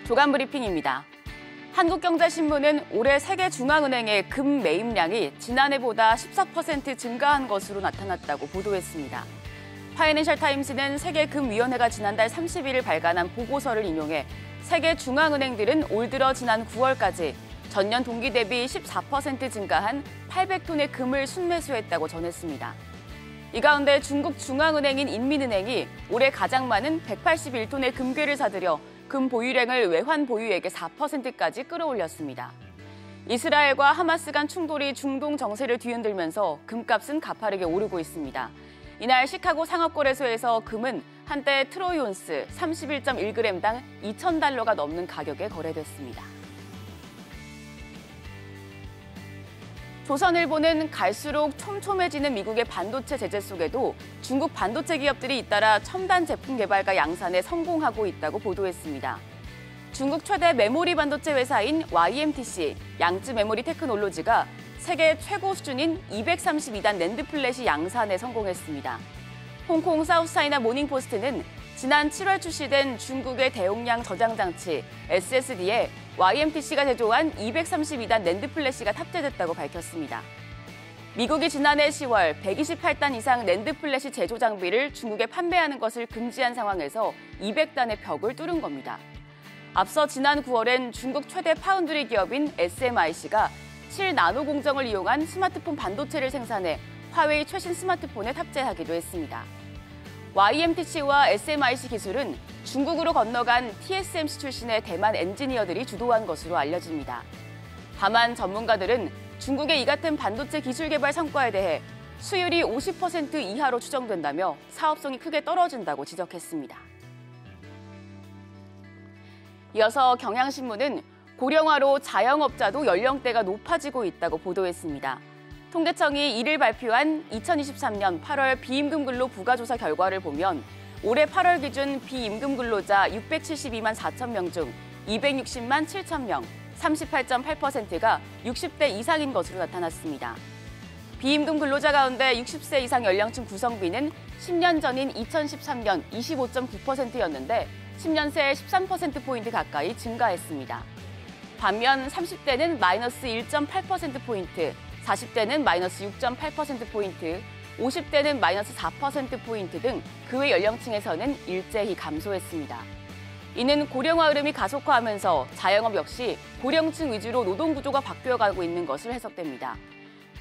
조간 브리핑입니다. 한국경제신문은 올해 세계중앙은행의 금 매입량이 지난해보다 14% 증가한 것으로 나타났다고 보도했습니다. 파이낸셜타임스는 세계금위원회가 지난달 30일 발간한 보고서를 인용해 세계중앙은행들은 올 들어 지난 9월까지 전년 동기 대비 14% 증가한 800톤의 금을 순매수했다고 전했습니다. 이 가운데 중국 중앙은행인 인민은행이 올해 가장 많은 181톤의 금괴를 사들여 금 보유량을 외환 보유액의 4%까지 끌어올렸습니다. 이스라엘과 하마스 간 충돌이 중동 정세를 뒤흔들면서 금값은 가파르게 오르고 있습니다. 이날 시카고 상업거래소에서 금은 한때 트로이 온스 31.1g당 $2,000가 넘는 가격에 거래됐습니다. 조선일보는 갈수록 촘촘해지는 미국의 반도체 제재 속에도 중국 반도체 기업들이 잇따라 첨단 제품 개발과 양산에 성공하고 있다고 보도했습니다. 중국 최대 메모리 반도체 회사인 YMTC, 양쯔 메모리 테크놀로지가 세계 최고 수준인 232단 낸드 플랫이 양산에 성공했습니다. 홍콩 사우스차이나 모닝포스트는 지난 7월 출시된 중국의 대용량 저장 장치 SSD에 YMTC가 제조한 232단 낸드 플래시가 탑재됐다고 밝혔습니다. 미국이 지난해 10월 128단 이상 낸드 플래시 제조 장비를 중국에 판매하는 것을 금지한 상황에서 200단의 벽을 뚫은 겁니다. 앞서 지난 9월엔 중국 최대 파운드리 기업인 SMIC가 7나노 공정을 이용한 스마트폰 반도체를 생산해 화웨이 최신 스마트폰에 탑재하기도 했습니다. YMTC와 SMIC 기술은 중국으로 건너간 TSMC 출신의 대만 엔지니어들이 주도한 것으로 알려집니다. 다만 전문가들은 중국의 이 같은 반도체 기술 개발 성과에 대해 수율이 50% 이하로 추정된다며 사업성이 크게 떨어진다고 지적했습니다. 이어서 경향신문은 고령화로 자영업자도 연령대가 높아지고 있다고 보도했습니다. 통계청이 이를 발표한 2023년 8월 비임금 근로 부가조사 결과를 보면 올해 8월 기준 비임금 근로자 672만 4천 명 중 260만 7천 명, 38.8%가 60대 이상인 것으로 나타났습니다. 비임금 근로자 가운데 60세 이상 연령층 구성비는 10년 전인 2013년 25.9%였는데 10년 새 13%포인트 가까이 증가했습니다. 반면 30대는 마이너스 1.8%포인트, 40대는 마이너스 6.8%포인트, 50대는 마이너스 4%포인트 등 그 외 연령층에서는 일제히 감소했습니다. 이는 고령화 흐름이 가속화하면서 자영업 역시 고령층 위주로 노동구조가 바뀌어가고 있는 것으로 해석됩니다.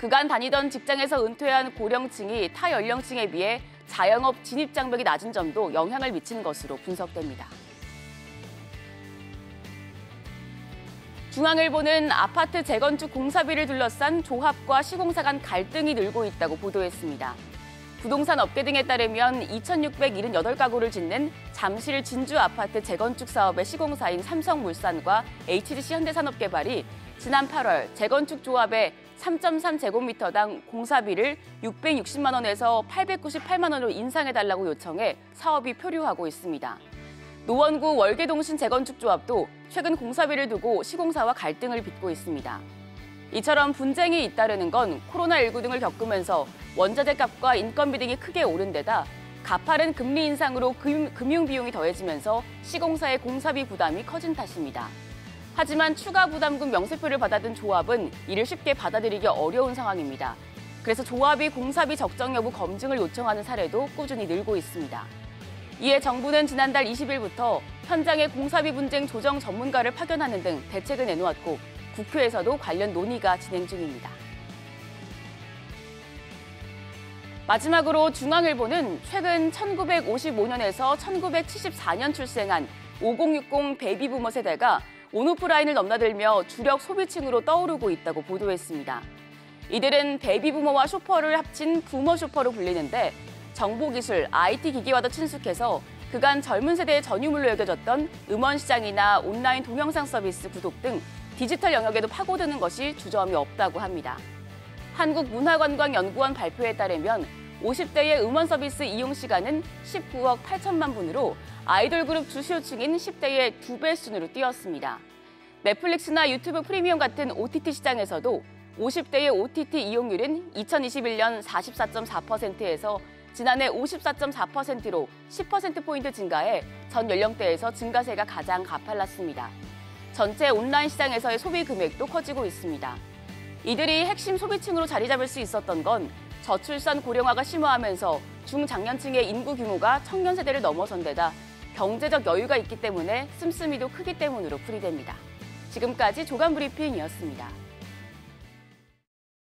그간 다니던 직장에서 은퇴한 고령층이 타 연령층에 비해 자영업 진입 장벽이 낮은 점도 영향을 미치는 것으로 분석됩니다. 중앙일보는 아파트 재건축 공사비를 둘러싼 조합과 시공사 간 갈등이 늘고 있다고 보도했습니다. 부동산 업계 등에 따르면 2,678가구를 짓는 잠실 진주 아파트 재건축 사업의 시공사인 삼성물산과 HGC 현대산업개발이 지난 8월 재건축 조합에 3.3제곱미터당 공사비를 660만 원에서 898만 원으로 인상해달라고 요청해 사업이 표류하고 있습니다. 노원구 월계동신 재건축조합도 최근 공사비를 두고 시공사와 갈등을 빚고 있습니다. 이처럼 분쟁이 잇따르는 건 코로나19 등을 겪으면서 원자재 값과 인건비 등이 크게 오른 데다 가파른 금리 인상으로 금융 비용이 더해지면서 시공사의 공사비 부담이 커진 탓입니다. 하지만 추가 부담금 명세표를 받아든 조합은 이를 쉽게 받아들이기 어려운 상황입니다. 그래서 조합이 공사비 적정 여부 검증을 요청하는 사례도 꾸준히 늘고 있습니다. 이에 정부는 지난달 20일부터 현장의 공사비 분쟁 조정 전문가를 파견하는 등 대책을 내놓았고 국회에서도 관련 논의가 진행 중입니다. 마지막으로 중앙일보는 최근 1955년에서 1974년 출생한 5060 베이비부머 세대가 온오프라인을 넘나들며 주력 소비층으로 떠오르고 있다고 보도했습니다. 이들은 베이비부머와 쇼퍼를 합친 부머 쇼퍼로 불리는데 정보기술, IT 기기와도 친숙해서 그간 젊은 세대의 전유물로 여겨졌던 음원 시장이나 온라인 동영상 서비스 구독 등 디지털 영역에도 파고드는 것이 주저함이 없다고 합니다. 한국문화관광연구원 발표에 따르면 50대의 음원 서비스 이용 시간은 19억 8천만 분으로 아이돌 그룹 주시호층인 10대의 2배 순으로 뛰었습니다. 넷플릭스나 유튜브 프리미엄 같은 OTT 시장에서도 50대의 OTT 이용률은 2021년 44.4%에서 지난해 54.4%로 10%포인트 증가해 전 연령대에서 증가세가 가장 가팔랐습니다. 전체 온라인 시장에서의 소비 금액도 커지고 있습니다. 이들이 핵심 소비층으로 자리 잡을 수 있었던 건 저출산 고령화가 심화하면서 중장년층의 인구 규모가 청년 세대를 넘어선 데다 경제적 여유가 있기 때문에 씀씀이도 크기 때문으로 풀이됩니다. 지금까지 조간 브리핑이었습니다.